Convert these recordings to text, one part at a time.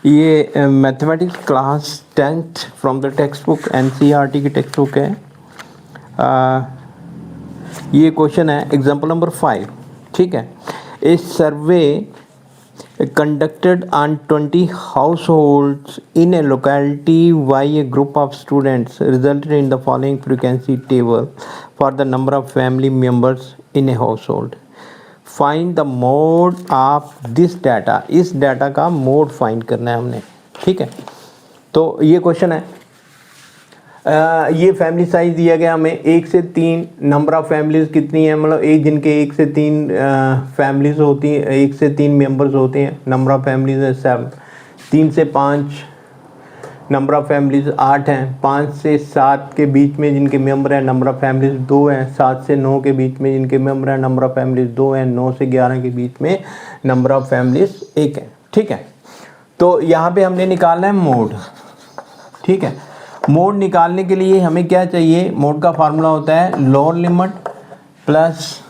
ये mathematics class 10th from the text book NCERT की text book है। ये क्वेश्चन है एग्जाम्पल नंबर 5, ठीक है। ए सर्वे conducted on 20 households in a locality by a group of students resulted in the following frequency table for the number of family members in a household. Find the mode of this data. इस data का mode find करना है हमने, ठीक है। तो ये question है, ये फैमिली साइज दिया गया हमें 1 से 3, नंबर ऑफ़ फैमिलीज़ कितनी है, मतलब एक जिनके 1 से 3 फैमिलीज़ होती हैं, 1 से 3 मेंबर्स होते हैं, नंबर ऑफ़ फैमिलीज़ है 7। 3 से 5 नंबर ऑफ़ फैमिलीज़ 8 हैं। 5 से 7 के बीच में जिनके मेंबर हैं नंबर ऑफ़ फैमिलीज़ 2 हैं। 7 से 9 के बीच में जिनके मेंबर हैं नंबर ऑफ़ फैमिलीज़ 2 हैं। 9 से 11 के बीच में नंबर ऑफ़ फैमिलीज़ 1 है, ठीक है। तो यहाँ पे हमने निकालना है मोड, ठीक है। मोड निकालने के लिए हमें क्या चाहिए, मोड का फार्मूला होता है lower limit plus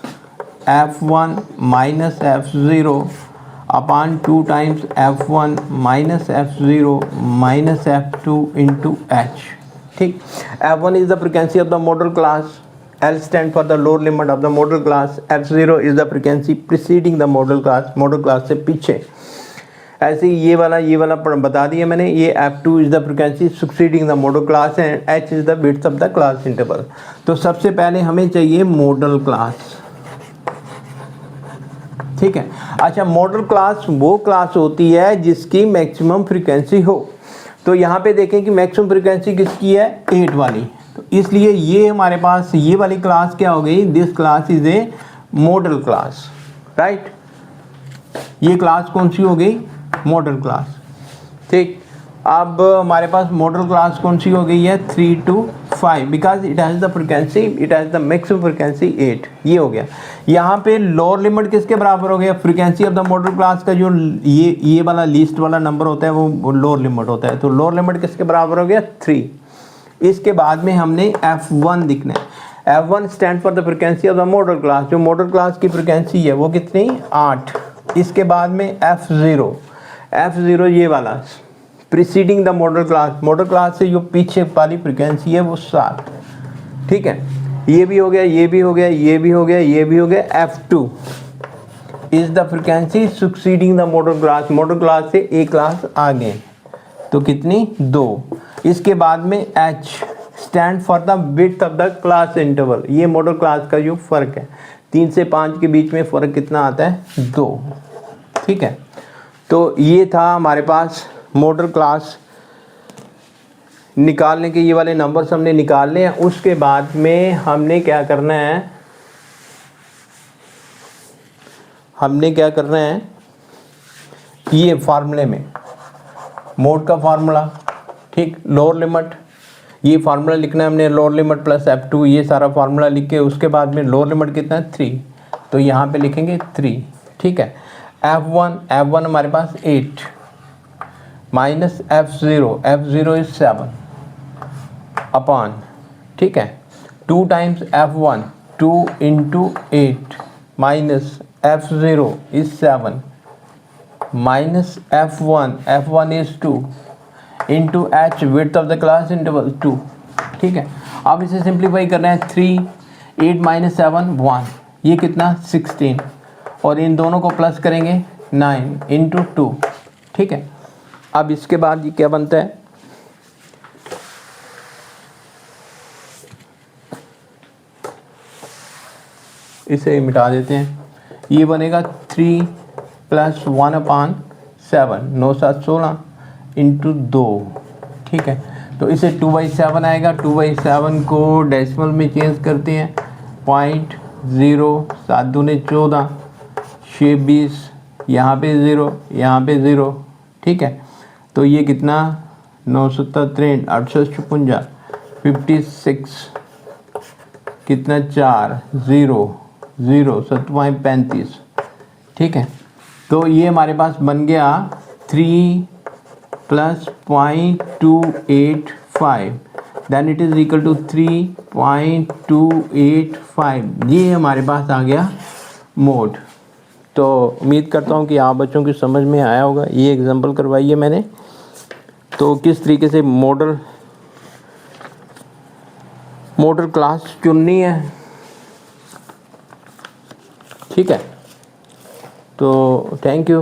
f1 minus f0 upon 2 times f1 minus f0 minus f2 into h, ठीक। f1 is the frequency of the model class, L stand for the lower limit of the model class, f0 is the frequency preceding the model class से पीछे। ऐसे ही ये वाला बता दिया मैंने, ये f2 is the frequency succeeding the model class and h is the width of the class interval. तो सबसे पहले हमें चाहिए मॉडल क्लास, ठीक है। अच्छा, मॉडल क्लास वो क्लास होती है जिसकी मैक्सिमम फ्रीक्वेंसी हो। तो यहाँ पे देखें कि मैक्सिमम फ्रीक्वेंसी किसकी है, 8 वाली। तो इसलिए ये हमारे पास ये वाली क्लास क्या हो गई, this class is a model class, right. ये क्लास कौन सी हो गई, मॉडल क्लास, ठीक। अब हमारे पास मॉडल क्लास कौन सी हो गई है, 3 to 5, because it has the frequency, it has the maximum frequency 8। ये हो गया। यहाँ पे लोअर लिमिट किसके बराबर हो गया, frequency of the model class का जो ये वाला लीस्ट वाला नंबर होता है वो लोअर लिमिट होता है। तो लोअर लिमिट किसके बराबर हो गया, 3। इसके बाद में हमने f1 लिखना है। f1 stand for the frequency of the model class, जो मॉडल क्लास की फ्रिक्वेंसी है वो कितनी, 8। इसके बाद में f0 ये वाला प्रीसीडिंग द मॉडल क्लास से जो पीछे वाली फ्रीक्वेंसी है वो 7, ठीक है। ये भी हो गया, ये भी हो गया, ये भी हो गया, ये भी हो गया। f2 is the frequency succeeding the model class से एक क्लास आगे, तो कितनी, 2। इसके बाद में h stand for the width of the class interval, ये मॉडल क्लास का जो फर्क है, 3 से 5 के बीच में फ़र्क कितना आता है, 2, ठीक है। तो ये था हमारे पास मॉडल क्लास निकालने के, ये वाले नंबर्स हमने निकालने हैं। उसके बाद में हमने क्या करना है, ये फार्मूले में मोड का फार्मूला, ठीक, लोअर लिमिट, ये फार्मूला लिखना है हमने, लोअर लिमिट प्लस f2, ये सारा फार्मूला लिख के उसके बाद में लोअर लिमिट कितना है, 3, तो यहाँ पे लिखेंगे 3, ठीक है। f1 हमारे पास 8 माइनस f0 इज 7 अपॉन, ठीक है, 2 times f1, 2 into 8 minus f0 is 7 minus f1 is 2 into h width of the class interval 2, ठीक है। अब इसे सिंप्लीफाई करना है, 3, 8 माइनस 7 1, ये कितना 16, और इन दोनों को प्लस करेंगे 9 इंटू 2, ठीक है। अब इसके बाद ये क्या बनता है, इसे मिटा देते हैं, ये बनेगा 3 प्लस 1 अपॉन 7, 9 7 16 इंटू 2, ठीक है। तो इसे 2/7 आएगा। 2/7 को डेसिमल में चेंज करते हैं, 0.0, 7 दूने 14, 6 20, यहाँ पे 0, यहाँ पे 0, ठीक है। तो ये कितना 963, 856, 56, कितना 4 0 0, 7.35, ठीक है। तो ये हमारे पास बन गया 3 plus 0.285, then it is equal to 3.285। ये हमारे पास आ गया मोड, तो उम्मीद करता हूँ कि आप बच्चों की समझ में आया होगा। ये एग्जांपल करवाई है मैंने, तो किस तरीके से मॉडल क्लास चुननी है, ठीक है। तो थैंक यू।